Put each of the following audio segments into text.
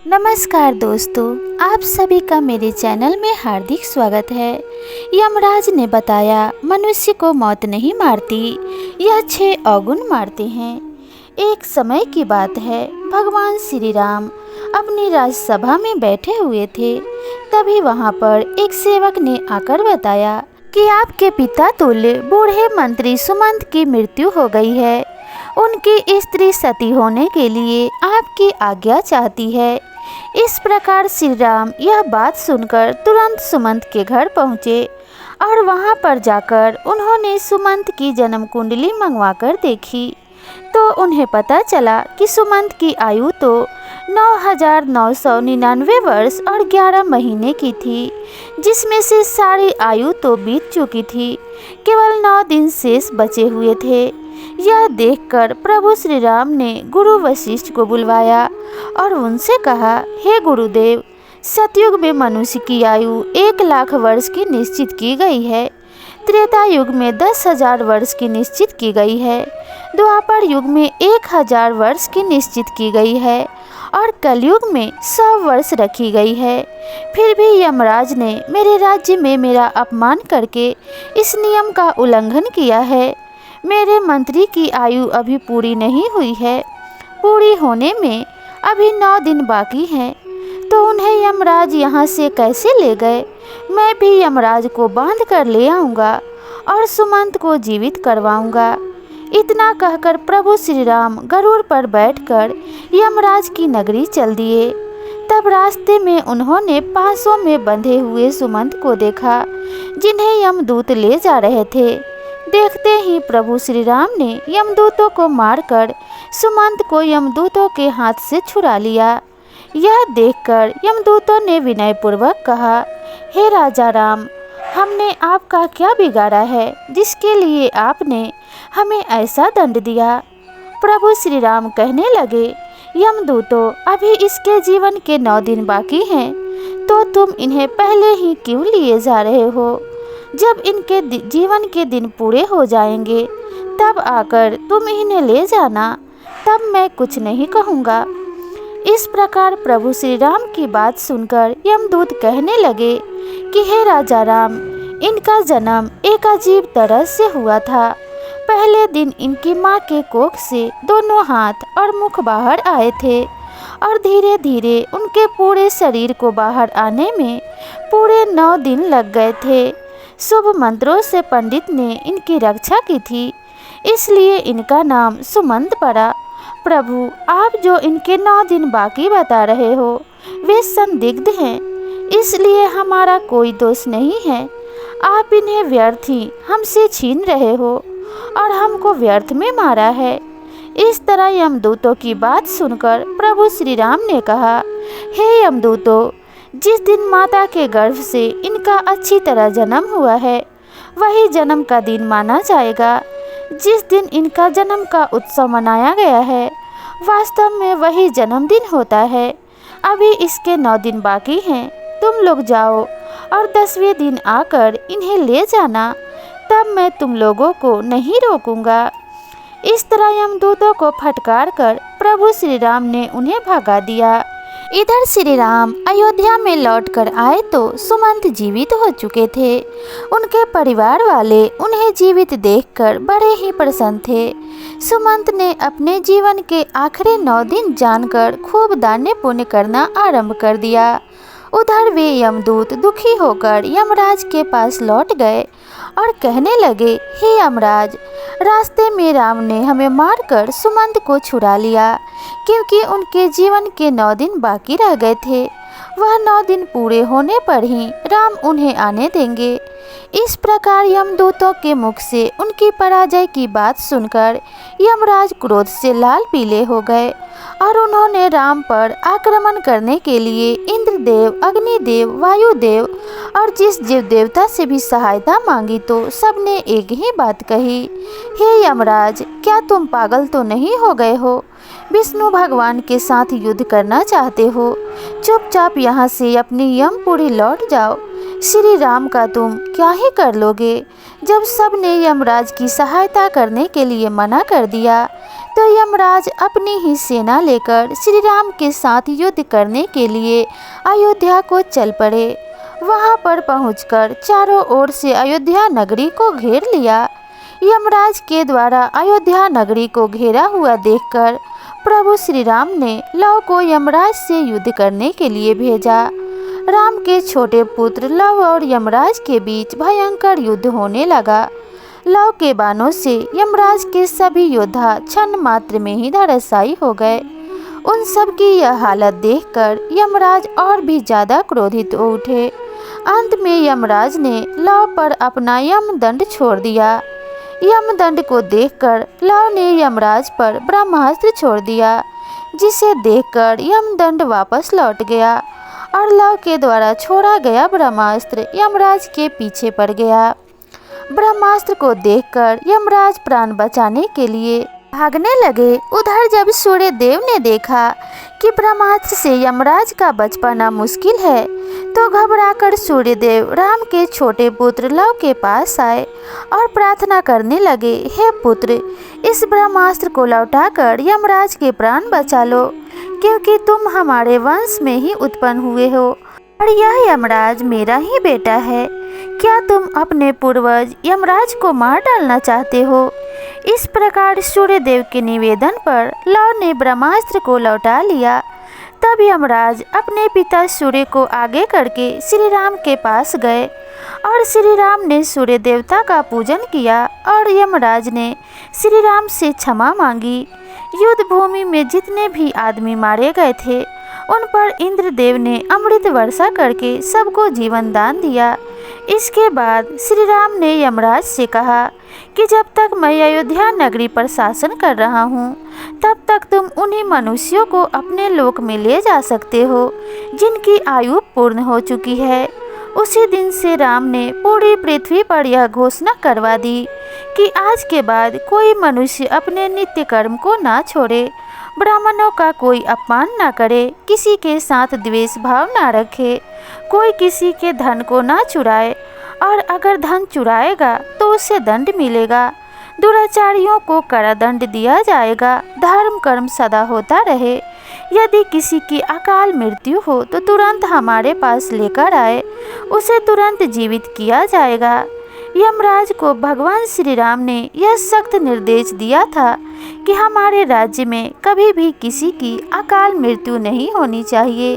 नमस्कार दोस्तों, आप सभी का मेरे चैनल में हार्दिक स्वागत है। यमराज ने बताया मनुष्य को मौत नहीं मारती, यह 6 अवगुण मारते हैं। एक समय की बात है, भगवान श्री राम अपनी राजसभा में बैठे हुए थे। तभी वहाँ पर एक सेवक ने आकर बताया कि आपके पिता तुल्य बूढ़े मंत्री सुमंत की मृत्यु हो गई है। उनकी स्त्री सती होने के लिए आपकी आज्ञा चाहती है। इस प्रकार श्री राम यह बात सुनकर तुरंत सुमंत के घर पहुँचे और वहाँ पर जाकर उन्होंने सुमंत की जन्म कुंडली मंगवाकर देखी तो उन्हें पता चला कि सुमंत की आयु तो 9,999 वर्ष और 11 महीने की थी, जिसमें से सारी आयु तो बीत चुकी थी, केवल 9 दिन शेष बचे हुए थे। यह देखकर प्रभु श्री राम ने गुरु वशिष्ठ को बुलवाया और उनसे कहा, हे गुरुदेव, सतयुग में मनुष्य की आयु 1,00,000 वर्ष की निश्चित की गई है, त्रेता युग में 10,000 वर्ष की निश्चित की गई है, द्वापर युग में 1,000 वर्ष की निश्चित की गई है और कलयुग में 100 वर्ष रखी गई है। फिर भी यमराज ने मेरे राज्य में मेरा अपमान करके इस नियम का उल्लंघन किया है। मेरे मंत्री की आयु अभी पूरी नहीं हुई है, पूरी होने में अभी 9 दिन बाकी हैं, तो उन्हें यमराज यहाँ से कैसे ले गए? मैं भी यमराज को बांध कर ले आऊँगा और सुमंत को जीवित करवाऊँगा। इतना कहकर प्रभु श्री राम गरुड़ पर बैठकर यमराज की नगरी चल दिए। तब रास्ते में उन्होंने पासों में बंधे हुए सुमंत को देखा, जिन्हें यमदूत ले जा रहे थे। देखते ही प्रभु श्री राम ने यमदूतों को मारकर सुमंत को यमदूतों के हाथ से छुड़ा लिया। यह देखकर यमदूतों ने विनयपूर्वक कहा, हे राजा राम, हमने आपका क्या बिगाड़ा है जिसके लिए आपने हमें ऐसा दंड दिया? प्रभु श्री राम कहने लगे, यमदूतों, अभी इसके जीवन के 9 दिन बाकी हैं, तो तुम इन्हें पहले ही क्यों लिए जा रहे हो? जब इनके जीवन के दिन पूरे हो जाएंगे तब आकर तुम इन्हें ले जाना, तब मैं कुछ नहीं कहूँगा। इस प्रकार प्रभु श्री राम की बात सुनकर यमदूत कहने लगे कि हे राजा राम, इनका जन्म एक अजीब तरह से हुआ था। पहले दिन इनकी माँ के कोख से दोनों हाथ और मुख बाहर आए थे और धीरे धीरे उनके पूरे शरीर को बाहर आने में पूरे 9 दिन लग गए थे। शुभ मंत्रों से पंडित ने इनकी रक्षा की थी, इसलिए इनका नाम सुमंत पड़ा। प्रभु, आप जो इनके 9 दिन बाकी बता रहे हो वे संदिग्ध हैं, इसलिए हमारा कोई दोष नहीं है। आप इन्हें व्यर्थ ही हमसे छीन रहे हो और हमको व्यर्थ में मारा है। इस तरह यमदूतों की बात सुनकर प्रभु श्री राम ने कहा, हे यमदूतों, जिस दिन माता के गर्भ से इनका अच्छी तरह जन्म हुआ है वही जन्म का दिन माना जाएगा। जिस दिन इनका जन्म का उत्सव मनाया गया है वास्तव में वही जन्मदिन होता है। अभी इसके 9 दिन बाकी हैं, तुम लोग जाओ और 10वें दिन आकर इन्हें ले जाना, तब मैं तुम लोगों को नहीं रोकूंगा। इस तरह यमदूतों को फटकार कर प्रभु श्री राम ने उन्हें भगा दिया। इधर श्री राम अयोध्या में लौटकर आए तो सुमंत जीवित हो चुके थे। उनके परिवार वाले उन्हें जीवित देखकर बड़े ही प्रसन्न थे। सुमंत ने अपने जीवन के आखिरी 9 दिन जानकर खूब दान पुण्य करना आरंभ कर दिया। उधर वे यमदूत दुखी होकर यमराज के पास लौट गए और कहने लगे, हे यमराज, रास्ते में राम ने हमें मारकर सुमंत को छुड़ा लिया, क्योंकि उनके जीवन के 9 दिन बाकी रह गए थे। वह 9 दिन पूरे होने पर ही राम उन्हें आने देंगे। इस प्रकार यमदूतों के मुख से उनकी पराजय की बात सुनकर यमराज क्रोध से लाल पीले हो गए और उन्होंने राम पर आक्रमण करने के लिए इंद्रदेव, अग्निदेव, वायुदेव और जिस जीव देवता से भी सहायता मांगी तो सबने एक ही बात कही, हे यमराज, क्या तुम पागल तो नहीं हो गए हो? विष्णु भगवान के साथ युद्ध करना चाहते हो? चुपचाप यहाँ से अपनी यमपुरी लौट जाओ। श्री राम का तुम क्या ही कर लोगे? जब सब ने यमराज की सहायता करने के लिए मना कर दिया तो यमराज अपनी ही सेना लेकर श्री राम के साथ युद्ध करने के लिए अयोध्या को चल पड़े। वहां पर पहुंचकर चारों ओर से अयोध्या नगरी को घेर लिया। यमराज के द्वारा अयोध्या नगरी को घेरा हुआ देखकर प्रभु श्री राम ने लव को यमराज से युद्ध करने के लिए भेजा। राम के छोटे पुत्र लव और यमराज के बीच भयंकर युद्ध होने लगा। लव के बाणों से यमराज के सभी योद्धा क्षण मात्र में ही धराशायी हो गए। उन सब की यह हालत देखकर यमराज और भी ज्यादा क्रोधित हो उठे। अंत में यमराज ने लव पर अपना यमदंड छोड़ दिया। यमदंड को देखकर लव ने यमराज पर ब्रह्मास्त्र छोड़ दिया, जिसे देखकर यमदंड वापस लौट गया और लव के द्वारा छोड़ा गया ब्रह्मास्त्र यमराज के पीछे पड़ गया। ब्रह्मास्त्र को देखकर यमराज प्राण बचाने के लिए भागने लगे। उधर जब सूर्य देव ने देखा कि ब्रह्मास्त्र से यमराज का बच पाना मुश्किल है, तो घबराकर सूर्य देव राम के छोटे पुत्र लव के पास आए और प्रार्थना करने लगे, हे पुत्र, इस ब्रह्मास्त्र को लौटाकर यमराज के प्राण बचा लो, क्योंकि तुम हमारे वंश में ही उत्पन्न हुए हो और यह यमराज मेरा ही बेटा है। क्या तुम अपने पूर्वज यमराज को मार डालना चाहते हो? इस प्रकार सूर्यदेव के निवेदन पर लव ने ब्रह्मास्त्र को लौटा लिया। तब यमराज अपने पिता सूर्य को आगे करके श्री राम के पास गए और श्री राम ने सूर्य देवता का पूजन किया और यमराज ने श्री राम से क्षमा मांगी। युद्ध भूमि में जितने भी आदमी मारे गए थे, उन पर इंद्रदेव ने अमृत वर्षा करके सबको जीवन दान दिया। इसके बाद श्री राम ने यमराज से कहा कि जब तक मैं अयोध्या नगरी पर शासन कर रहा हूँ, तब तक तुम उन्हीं मनुष्यों को अपने लोक में ले जा सकते हो जिनकी आयु पूर्ण हो चुकी है। उसी दिन से राम ने पूरी पृथ्वी पर यह घोषणा करवा दी कि आज के बाद कोई मनुष्य अपने नित्य कर्म को ना छोड़े, ब्राह्मणों का कोई अपमान ना करे, किसी के साथ द्वेष भाव ना रखे, कोई किसी के धन को ना चुराए और अगर धन चुराएगा तो उसे दंड मिलेगा। दुराचारियों को करादंड दिया जाएगा। धर्म कर्म सदा होता रहे। यदि किसी की अकाल मृत्यु हो तो तुरंत हमारे पास लेकर आए, उसे तुरंत जीवित किया जाएगा। यमराज को भगवान श्री राम ने यह सख्त निर्देश दिया था कि हमारे राज्य में कभी भी किसी की अकाल मृत्यु नहीं होनी चाहिए।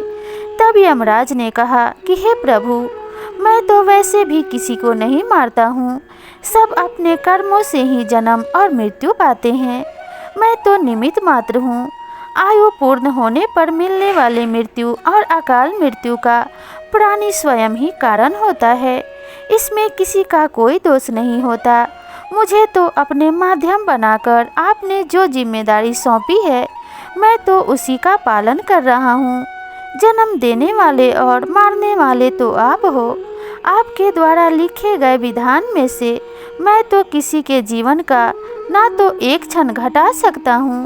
तब यमराज ने कहा कि हे प्रभु, मैं तो वैसे भी किसी को नहीं मारता हूँ, सब अपने कर्मों से ही जन्म और मृत्यु पाते हैं, मैं तो निमित्त मात्र हूँ। आयु पूर्ण होने पर मिलने वाले मृत्यु और अकाल मृत्यु का प्राणी स्वयं ही कारण होता है, इसमें किसी का कोई दोष नहीं होता। मुझे तो अपने माध्यम बनाकर आपने जो जिम्मेदारी सौंपी है, मैं तो उसी का पालन कर रहा हूँ। जन्म देने वाले और मारने वाले तो आप हो। आपके द्वारा लिखे गए विधान में से मैं तो किसी के जीवन का ना तो एक क्षण घटा सकता हूँ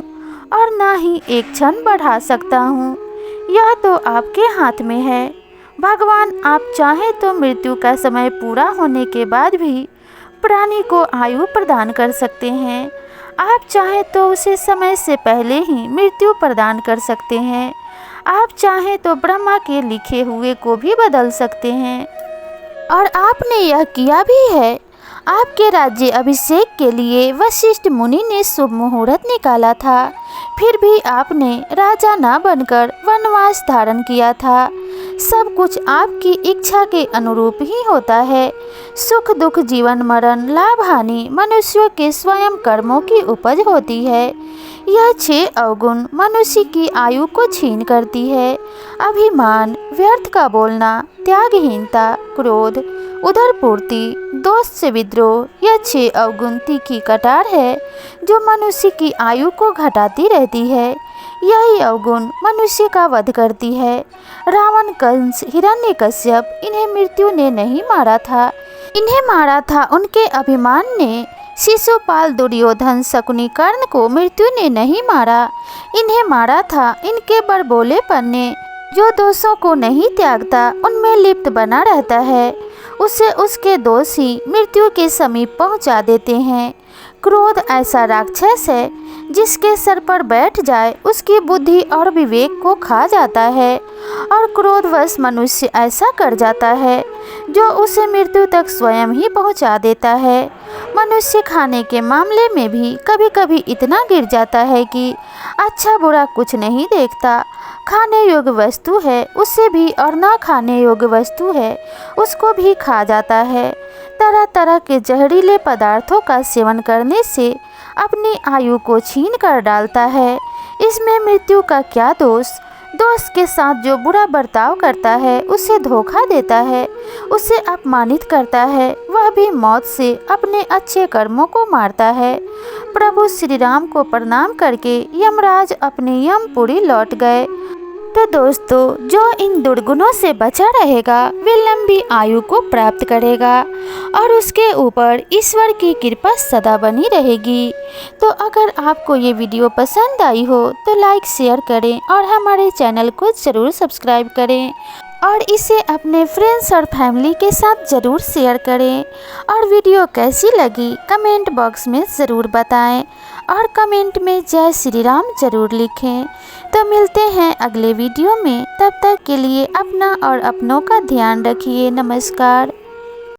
और ना ही एक क्षण बढ़ा सकता हूँ। यह तो आपके हाथ में है। भगवान, आप चाहें तो मृत्यु का समय पूरा होने के बाद भी प्राणी को आयु प्रदान कर सकते हैं। आप चाहें तो उसे समय से पहले ही मृत्यु प्रदान कर सकते हैं। आप चाहें तो ब्रह्मा के लिखे हुए को भी बदल सकते हैं और आपने यह किया भी है। आपके राज्य अभिषेक के लिए वशिष्ठ मुनि ने शुभ मुहूर्त निकाला था, फिर भी आपने राजा ना बनकर वनवास धारण किया था। सब कुछ आपकी इच्छा के अनुरूप ही होता है। सुख दुख, जीवन मरण, लाभ हानि मनुष्यों के स्वयं कर्मों की उपज होती है। यह 6 अवगुण मनुष्य की आयु को छीन करती है। अभिमान, व्यर्थ का बोलना, त्यागहीनता, क्रोध, उदरपूर्ति, दोष से विद्रोह, यह 6 अवगुण तीखी कटार है जो मनुष्य की आयु को घटाती रहती है। यही अवगुण मनुष्य का वध करती है। रावण, कंस, हिरण्यकश्यप, इन्हें मृत्यु ने नहीं मारा था, इन्हें मारा था उनके अभिमान ने। शिशुपाल, दुर्योधन, शकुनी, कर्ण को मृत्यु ने नहीं मारा, इन्हें मारा था इनके बड़बोलेपन ने। जो दोषों को नहीं त्यागता, उनमें लिप्त बना रहता है, उसे उसके दोष ही मृत्यु के समीप पहुंचा देते हैं। क्रोध ऐसा राक्षस है जिसके सर पर बैठ जाए उसकी बुद्धि और विवेक को खा जाता है, और क्रोधवश मनुष्य ऐसा कर जाता है जो उसे मृत्यु तक स्वयं ही पहुंचा देता है। मनुष्य खाने के मामले में भी कभी कभी इतना गिर जाता है कि अच्छा बुरा कुछ नहीं देखता। खाने योग्य वस्तु है उसे भी, और ना खाने योग्य वस्तु है उसको भी खा जाता है। तरह तरह के जहरीले पदार्थों का सेवन करने से अपनी आयु को छीन कर डालता है। इसमें मृत्यु का क्या दोष? दोस्त के साथ जो बुरा बर्ताव करता है, उसे धोखा देता है, उसे अपमानित करता है, वह भी मौत से अपने अच्छे कर्मों को मारता है। प्रभु श्री राम को प्रणाम करके यमराज अपने यमपुरी लौट गए। तो दोस्तों, जो इन दुर्गुणों से बचा रहेगा वे लंबी आयु को प्राप्त करेगा और उसके ऊपर ईश्वर की कृपा सदा बनी रहेगी। तो अगर आपको ये वीडियो पसंद आई हो तो लाइक शेयर करें और हमारे चैनल को ज़रूर सब्सक्राइब करें, और इसे अपने फ्रेंड्स और फैमिली के साथ ज़रूर शेयर करें। और वीडियो कैसी लगी कमेंट बॉक्स में ज़रूर बताएं, और कमेंट में जय श्री राम ज़रूर लिखें। तो मिलते हैं अगले वीडियो में, तब तक के लिए अपना और अपनों का ध्यान रखिए। नमस्कार।